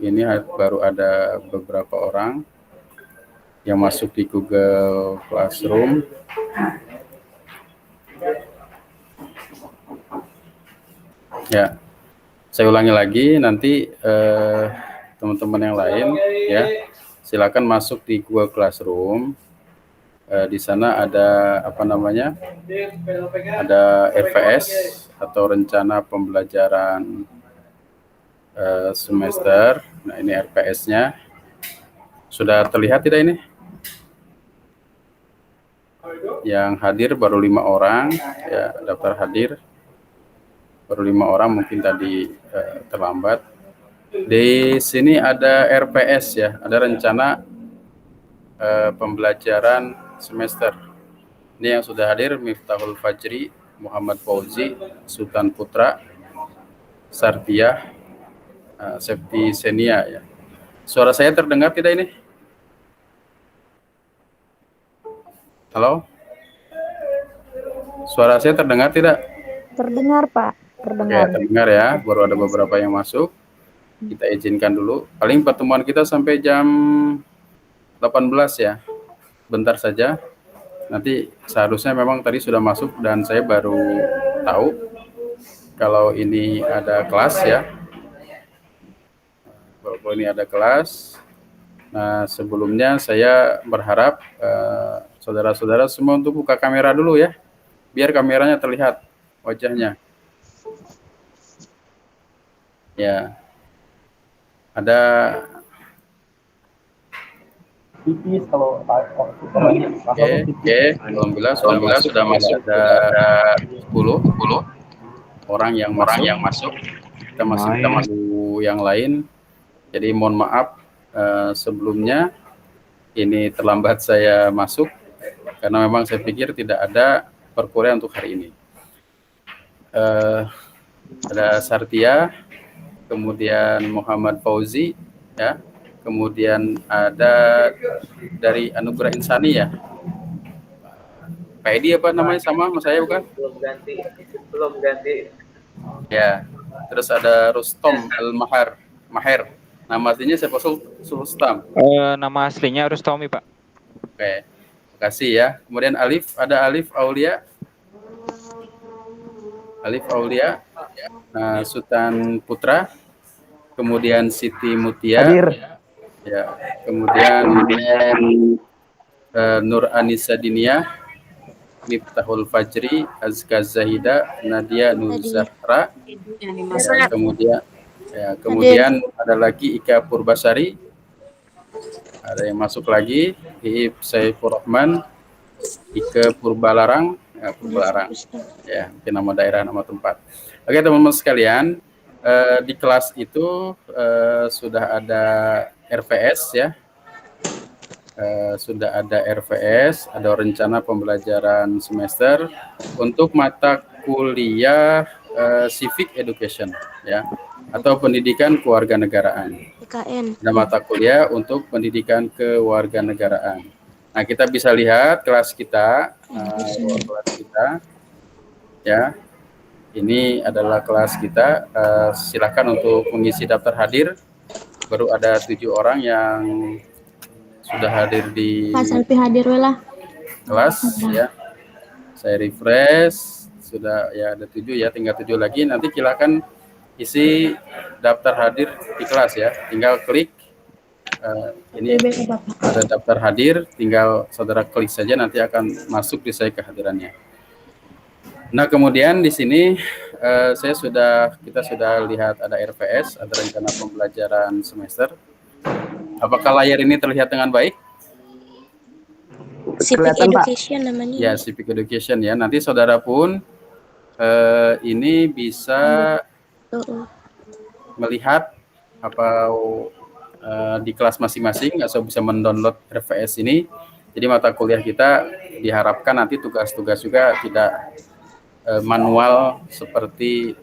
ini baru ada beberapa orang yang masuk di Google Classroom. Ya, saya ulangi lagi, nanti teman-teman yang lain ya silakan masuk di Google Classroom. Di sana ada apa namanya? Ada RPS atau rencana pembelajaran semester. Nah, ini RPS-nya. Sudah terlihat tidak ini? Yang hadir baru 5 orang, ya, daftar hadir baru 5 orang, mungkin tadi terlambat. Di sini ada RPS ya, ada rencana pembelajaran semester. Ini yang sudah hadir: Miftahul Fajri, Muhammad Fauzi, Sultan Putra, Sartiah, Septi Senia ya. Suara saya terdengar tidak ini? Halo? Suara saya terdengar tidak? Terdengar, Pak. Terdengar. Ya, terdengar ya. Baru ada beberapa yang masuk. Kita izinkan dulu. Paling pertemuan kita sampai jam 18 ya. Bentar saja. Nanti seharusnya memang tadi sudah masuk dan saya baru tahu kalau ini ada kelas ya. Kalau ini ada kelas. Nah, sebelumnya saya berharap saudara-saudara semua untuk buka kamera dulu ya, biar kameranya terlihat wajahnya. Ya, ada tipis kalau Oke, alhamdulillah sudah masuk ada 10 orang yang masuk. Kita masih menunggu yang lain. Jadi mohon maaf sebelumnya ini terlambat saya masuk karena memang saya pikir tidak ada perkuliahan untuk hari ini. Ada Sartia, kemudian Muhammad Fauzi ya, kemudian ada dari Anugerah Insani ya, Pak Edi apa namanya, sama saya bukan? Belum ganti ya. Terus ada Rustom Maher, nama aslinya saya Sulstam. Nama aslinya Rustomi, Pak. Oke, makasih ya. Kemudian ada Alif Aulia, Sultan Putra, kemudian Siti Mutia, ya, kemudian Nur Anissa Dinia, Miftahul Fajri, Azka Zahida, Nadia Nur Zahra, kemudian ada lagi Ika Purbasari, ada yang masuk lagi, Iib Saifur Rahman, Ika Purbalarang, ya, mungkin nama daerah, nama tempat. Oke teman-teman sekalian, di kelas itu sudah ada RPS ya, ada rencana pembelajaran semester untuk mata kuliah Civic Education ya, atau pendidikan kewarganegaraan. Ada mata kuliah untuk pendidikan kewarganegaraan. Nah, kita bisa lihat kelas kita, ya. Ini adalah kelas kita. Silakan untuk mengisi daftar hadir. Baru ada 7 orang yang sudah hadir di kelas ya. Saya refresh, sudah ya ada 7 ya, tinggal 7 lagi. Nanti silakan isi daftar hadir di kelas ya. Tinggal klik ini ada daftar hadir, tinggal saudara klik saja, nanti akan masuk di saya kehadirannya. Nah, kemudian di sini kita sudah lihat ada RPS, ada rencana pembelajaran semester. Apakah layar ini terlihat dengan baik? Civic Education namanya. Ya, Civic Education ya. Nanti saudara pun ini bisa melihat apa di kelas masing-masing, atau bisa mendownload RPS ini. Jadi mata kuliah kita diharapkan nanti tugas-tugas juga tidak manual seperti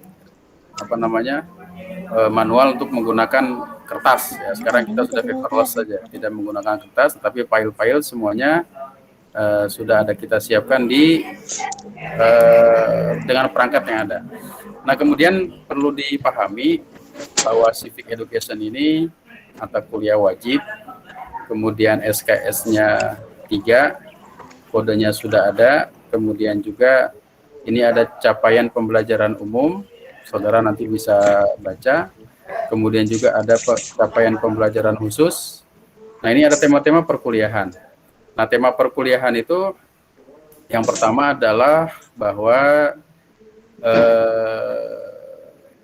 manual untuk menggunakan kertas ya. Sekarang kita sudah paperless saja, tidak menggunakan kertas, tapi file-file semuanya sudah ada kita siapkan dengan perangkat yang ada. Nah, kemudian perlu dipahami bahwa Civic Education ini mata kuliah wajib, kemudian SKS-nya 3, kodenya sudah ada, kemudian juga ini ada capaian pembelajaran umum, saudara nanti bisa baca, kemudian juga ada capaian pembelajaran khusus. Nah, ini ada tema-tema perkuliahan. Nah, tema perkuliahan itu yang pertama adalah bahwa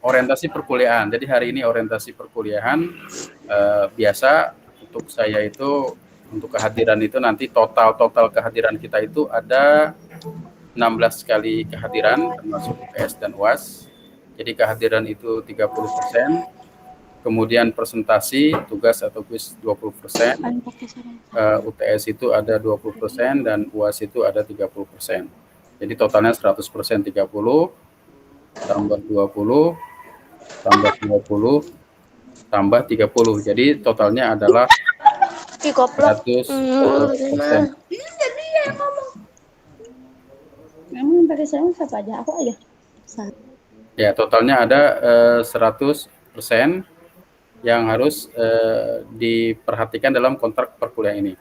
orientasi perkuliahan. Jadi hari ini orientasi perkuliahan biasa untuk saya itu untuk kehadiran itu nanti total kehadiran kita itu ada 16 kali kehadiran termasuk UTS dan UAS. Jadi kehadiran itu 30%. Kemudian presentasi, tugas atau kuis 20%, UTS itu ada 20% dan UAS itu ada 30%. Jadi totalnya 100%, 30 tambah 20 tambah 20 tambah 30. Jadi totalnya adalah 100%. Emang pakai saya siapa aja? Aku aja. Ya, totalnya ada 100% yang harus diperhatikan dalam kontrak perkuliahan ini.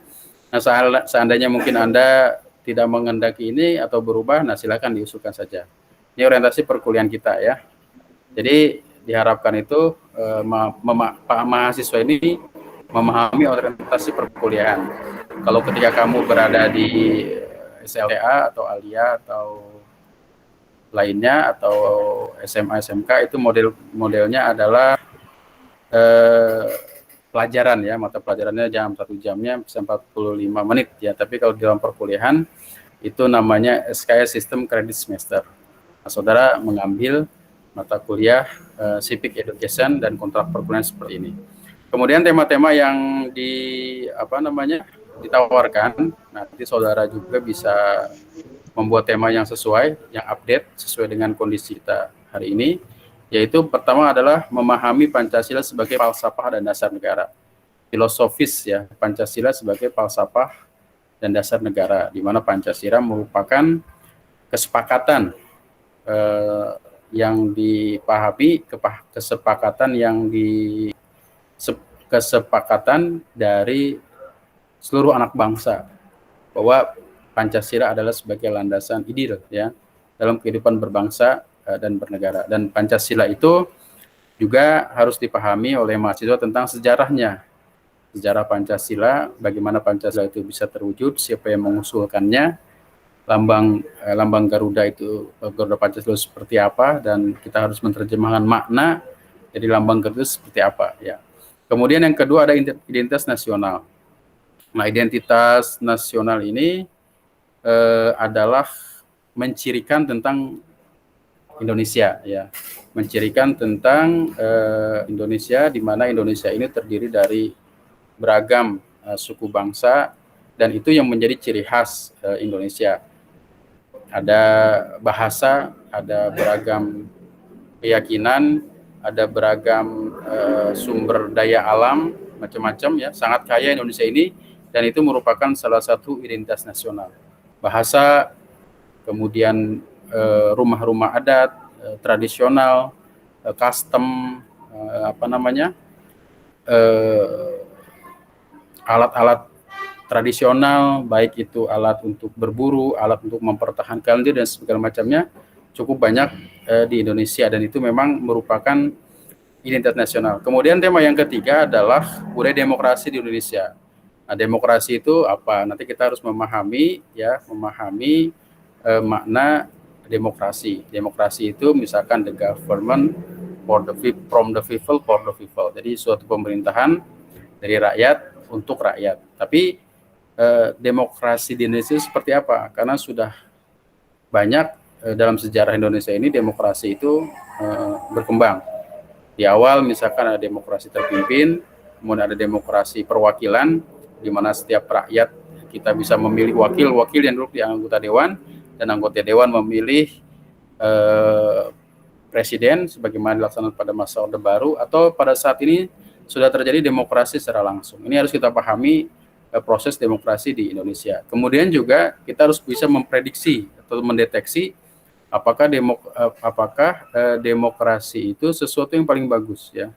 Nah, seandainya mungkin Anda tidak mengendaki ini atau berubah, nah silakan diusulkan saja. Ini orientasi perkuliahan kita ya. Jadi diharapkan itu mahasiswa ini memahami orientasi perkuliahan. Kalau ketika kamu berada di SLTA atau Alia atau lainnya atau SMA SMK itu modelnya adalah pelajaran ya, mata pelajarannya jam 1 jamnya bisa 45 menit ya. Tapi kalau di dalam perkuliahan itu namanya SKS Sistem Kredit Semester. Nah, saudara mengambil mata kuliah Civic Education dan kontrak perkuliahan seperti ini. Kemudian tema-tema yang ditawarkan, nanti saudara juga bisa membuat tema yang sesuai, yang update sesuai dengan kondisi kita hari ini. Yaitu pertama adalah memahami Pancasila sebagai falsafah dan dasar negara. Filosofis ya, Pancasila sebagai falsafah dan dasar negara, di mana Pancasila merupakan kesepakatan yang dipahami, kesepakatan dari seluruh anak bangsa bahwa Pancasila adalah sebagai landasan ideal ya dalam kehidupan berbangsa dan bernegara. Dan Pancasila itu juga harus dipahami oleh mahasiswa tentang sejarahnya. Sejarah Pancasila, bagaimana Pancasila itu bisa terwujud, siapa yang mengusulkannya, lambang Garuda itu, Garuda Pancasila seperti apa, dan kita harus menerjemahkan makna jadi lambang Garuda seperti apa ya. Kemudian yang kedua ada identitas nasional. Nah, identitas nasional ini adalah mencirikan tentang Indonesia ya, mencirikan tentang Indonesia, di mana Indonesia ini terdiri dari beragam suku bangsa, dan itu yang menjadi ciri khas Indonesia. Ada bahasa, ada beragam keyakinan, ada beragam sumber daya alam macam-macam ya, sangat kaya Indonesia ini, dan itu merupakan salah satu identitas nasional. Bahasa, kemudian rumah-rumah adat tradisional, custom, alat-alat tradisional, baik itu alat untuk berburu, alat untuk mempertahankan diri dan segala macamnya, cukup banyak di Indonesia, dan itu memang merupakan identitas nasional. Kemudian tema yang ketiga adalah budaya demokrasi di Indonesia. Nah, demokrasi itu apa? Nanti kita harus memahami makna demokrasi. Demokrasi itu misalkan the government from the people for the people. Jadi suatu pemerintahan dari rakyat untuk rakyat. Tapi demokrasi di Indonesia seperti apa? Karena sudah banyak dalam sejarah Indonesia ini demokrasi itu berkembang. Di awal misalkan ada demokrasi terpimpin, kemudian ada demokrasi perwakilan, di mana setiap rakyat kita bisa memilih wakil yang duduk di anggota dewan, dan anggota dewan memilih presiden sebagaimana dilaksanakan pada masa Orde Baru, atau pada saat ini sudah terjadi demokrasi secara langsung. Ini harus kita pahami proses demokrasi di Indonesia. Kemudian juga kita harus bisa memprediksi atau mendeteksi apakah demokrasi itu sesuatu yang paling bagus ya,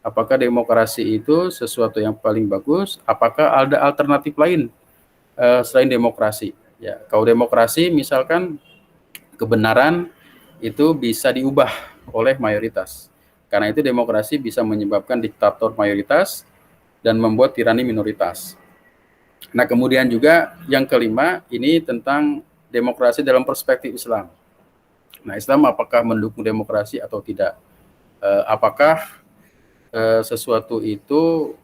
Apakah demokrasi itu sesuatu yang paling bagus? Apakah ada alternatif lain selain demokrasi? Ya, kalau demokrasi misalkan kebenaran itu bisa diubah oleh mayoritas. Karena itu demokrasi bisa menyebabkan diktator mayoritas dan membuat tirani minoritas. Nah, kemudian juga yang kelima ini tentang demokrasi dalam perspektif Islam. Nah, Islam apakah mendukung demokrasi atau tidak? Apakah sesuatu itu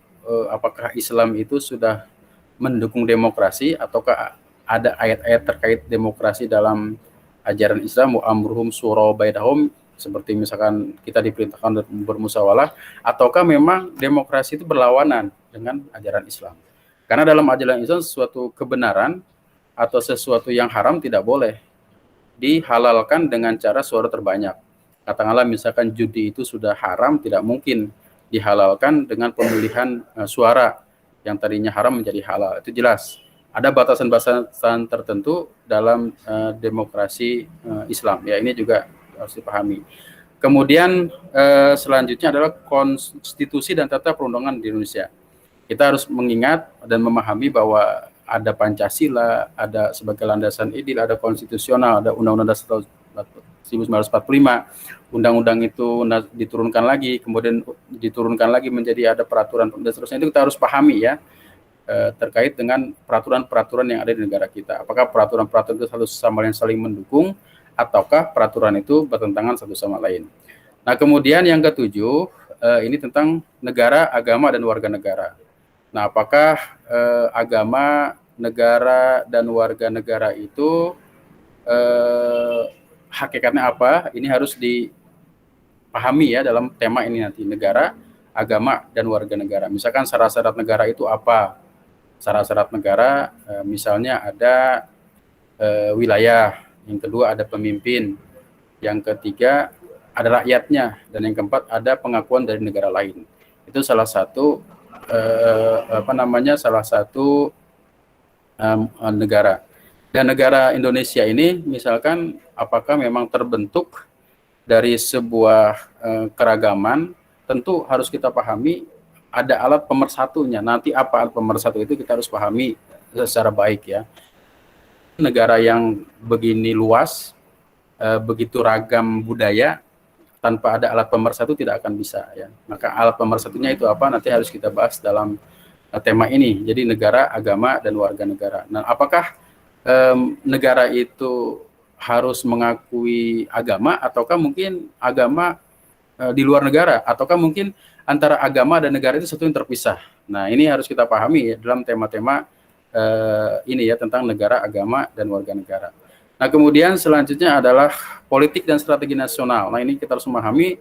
apakah Islam itu sudah mendukung demokrasi ataukah ada ayat-ayat terkait demokrasi dalam ajaran Islam wa amruhum syura bainahum seperti misalkan kita diperintahkan bermusyawarah ataukah memang demokrasi itu berlawanan dengan ajaran Islam. Karena dalam ajaran Islam sesuatu kebenaran atau sesuatu yang haram tidak boleh dihalalkan dengan cara suara terbanyak. Katakanlah misalkan judi itu sudah haram, tidak mungkin dihalalkan dengan pemilihan suara yang tadinya haram menjadi halal. Itu jelas. Ada batasan-batasan tertentu dalam demokrasi Islam. Ya, ini juga harus dipahami. Kemudian selanjutnya adalah konstitusi dan tata perundangan di Indonesia. Kita harus mengingat dan memahami bahwa ada Pancasila, ada sebagai landasan idil, ada konstitusional, ada Undang-Undang Dasar 1945. Undang-undang itu diturunkan lagi, kemudian diturunkan lagi menjadi ada peraturan dan seterusnya. Itu kita harus pahami ya terkait dengan peraturan-peraturan yang ada di negara kita. Apakah peraturan-peraturan itu harus saling mendukung ataukah peraturan itu bertentangan satu sama lain. Nah, kemudian yang ketujuh ini tentang negara, agama dan warga negara. Nah, apakah agama, negara dan warga negara itu hakikatnya apa? Ini harus dipahami ya dalam tema ini nanti, negara, agama, dan warga negara. Misalkan syarat-syarat negara itu apa? Syarat-syarat negara misalnya ada wilayah, yang kedua ada pemimpin, yang ketiga ada rakyatnya, dan yang keempat ada pengakuan dari negara lain. Itu salah satu salah satu negara. Dan negara Indonesia ini misalkan apakah memang terbentuk dari sebuah keragaman, tentu harus kita pahami ada alat pemersatunya. Nanti apa alat pemersatu itu kita harus pahami secara baik ya. Negara yang begini luas, begitu ragam budaya, tanpa ada alat pemersatu tidak akan bisa ya. Maka alat pemersatunya itu apa nanti harus kita bahas dalam tema ini. Jadi negara, agama, dan warga negara. Nah, apakah negara itu harus mengakui agama ataukah mungkin agama di luar negara ataukah mungkin antara agama dan negara itu satu yang terpisah. Nah, ini harus kita pahami ya, dalam tema-tema ini ya tentang negara, agama, dan warga negara. Nah, kemudian selanjutnya adalah politik dan strategi nasional. Nah, ini kita harus memahami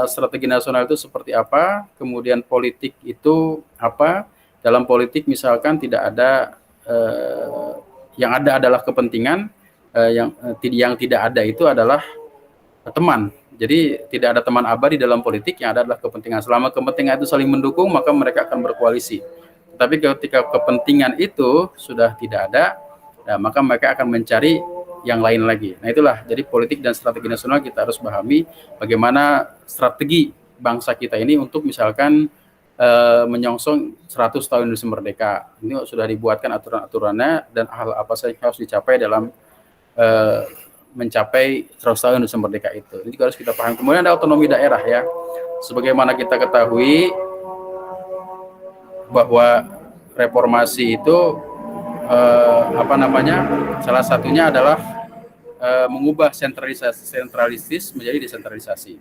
strategi nasional itu seperti apa, kemudian politik itu apa. Dalam politik misalkan tidak ada yang ada adalah kepentingan, yang tidak ada itu adalah teman. Jadi tidak ada teman abadi dalam politik, yang ada adalah kepentingan. Selama kepentingan itu saling mendukung, maka mereka akan berkoalisi. Tapi ketika kepentingan itu sudah tidak ada, nah, maka mereka akan mencari yang lain lagi. Nah, itulah jadi politik dan strategi nasional kita harus pahami bagaimana strategi bangsa kita ini untuk misalkan menyongsong 100 tahun Indonesia merdeka. Ini sudah dibuatkan aturan-aturannya dan hal apa saja harus dicapai dalam mencapai 100 tahun Indonesia merdeka itu. Ini juga harus kita pahami. Kemudian ada otonomi daerah ya. Sebagaimana kita ketahui bahwa reformasi itu salah satunya adalah mengubah sentralistis menjadi desentralisasi.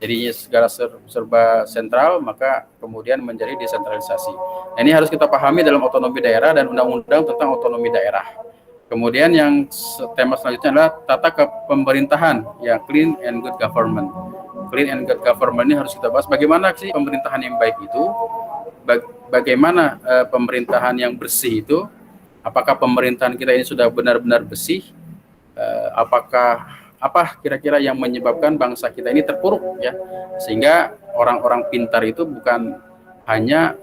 Jadinya segala serba sentral, maka kemudian menjadi desentralisasi. Nah, ini harus kita pahami dalam otonomi daerah dan undang-undang tentang otonomi daerah. Kemudian yang tema selanjutnya adalah tata kepemerintahan, ya clean and good government. Clean and good government ini harus kita bahas. Bagaimana sih pemerintahan yang baik itu? Bagaimana pemerintahan yang bersih itu? Apakah pemerintahan kita ini sudah benar-benar bersih? Apa kira-kira yang menyebabkan bangsa kita ini terpuruk ya, sehingga orang-orang pintar itu bukan hanya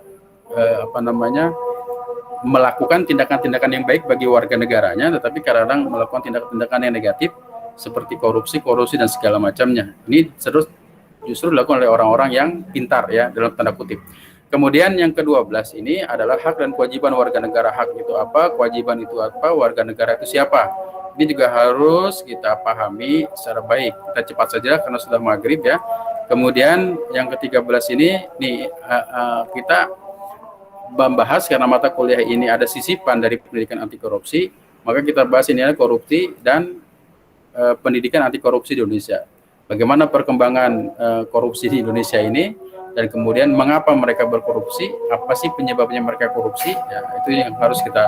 melakukan tindakan-tindakan yang baik bagi warga negaranya, tetapi kadang melakukan tindakan-tindakan yang negatif seperti korupsi dan segala macamnya. Ini justru dilakukan oleh orang-orang yang pintar ya dalam tanda kutip. Kemudian yang ke-12 ini adalah hak dan kewajiban warga negara. Hak itu apa, kewajiban itu apa, warga negara itu siapa. Ini juga harus kita pahami secara baik. Kita cepat saja karena sudah maghrib ya. Kemudian yang ke-13 ini nih kita membahas karena mata kuliah ini ada sisipan dari pendidikan anti korupsi, maka kita bahas ini adalah korupsi dan pendidikan anti korupsi di Indonesia. Bagaimana perkembangan korupsi di Indonesia ini, dan kemudian mengapa mereka berkorupsi, apa sih penyebabnya mereka korupsi, ya itu yang harus kita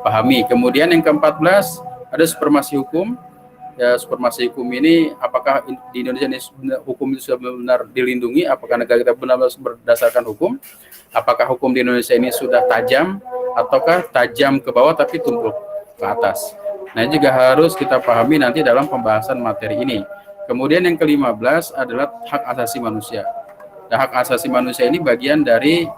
pahami. Kemudian yang ke-14 ada supremasi hukum. Ya, supremasi hukum ini apakah di Indonesia ini hukum itu sudah benar dilindungi, apakah negara kita benar-benar berdasarkan hukum, apakah hukum di Indonesia ini sudah tajam ataukah tajam ke bawah tapi tumpul ke atas. Nah, ini juga harus kita pahami nanti dalam pembahasan materi ini. Kemudian yang ke-15 adalah hak asasi manusia. Nah, hak asasi manusia ini bagian dari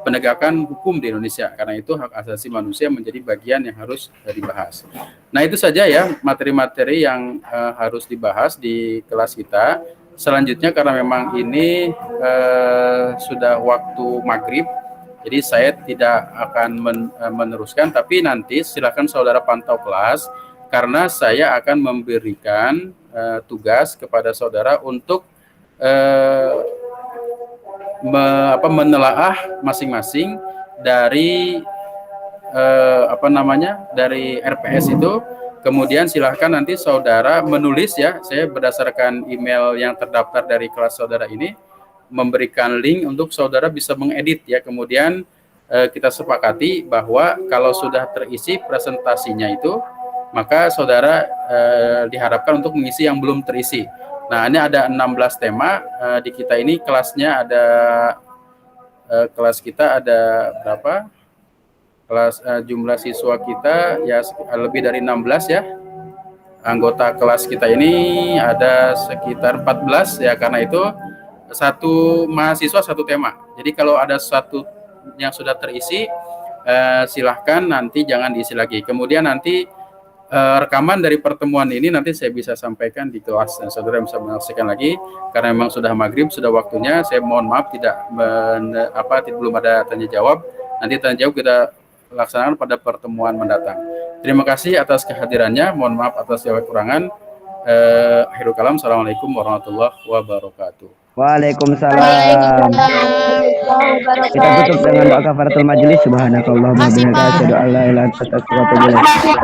penegakan hukum di Indonesia. Karena itu hak asasi manusia menjadi bagian yang harus dibahas. Nah, itu saja ya materi-materi yang harus dibahas di kelas kita. Selanjutnya karena memang ini sudah waktu maghrib, jadi saya tidak akan meneruskan, tapi nanti silakan saudara pantau kelas karena saya akan memberikan tugas kepada saudara untuk menelaah masing-masing dari dari RPS itu. Kemudian silahkan nanti saudara menulis ya, saya berdasarkan email yang terdaftar dari kelas saudara ini memberikan link untuk saudara bisa mengedit ya. Kemudian kita sepakati bahwa kalau sudah terisi presentasinya itu, maka saudara diharapkan untuk mengisi yang belum terisi. Nah, ini ada 16 tema di kita ini. Kelasnya ada kelas kita ada berapa? Kelas jumlah siswa kita ya lebih dari 16 ya. Anggota kelas kita ini ada sekitar 14 ya, karena itu satu mahasiswa satu tema. Jadi kalau ada satu yang sudah terisi, silahkan nanti jangan diisi lagi. Kemudian nanti rekaman dari pertemuan ini nanti saya bisa sampaikan di kelas dan saudara bisa menyaksikan lagi karena memang sudah maghrib, sudah waktunya. Saya mohon maaf belum ada tanya jawab. Nanti tanya jawab kita laksanakan pada pertemuan mendatang. Terima kasih atas kehadirannya. Mohon maaf atas segala kekurangan. Akhirul kalam. Assalamualaikum warahmatullahi wabarakatuh. Waalaikumsalam. Kita tutup dengan doa kafaratul majelis. Subhanakallahumma wa bihamdika asyhadu an la ilaha illa anta astaghfiruka wa atubu ilaik.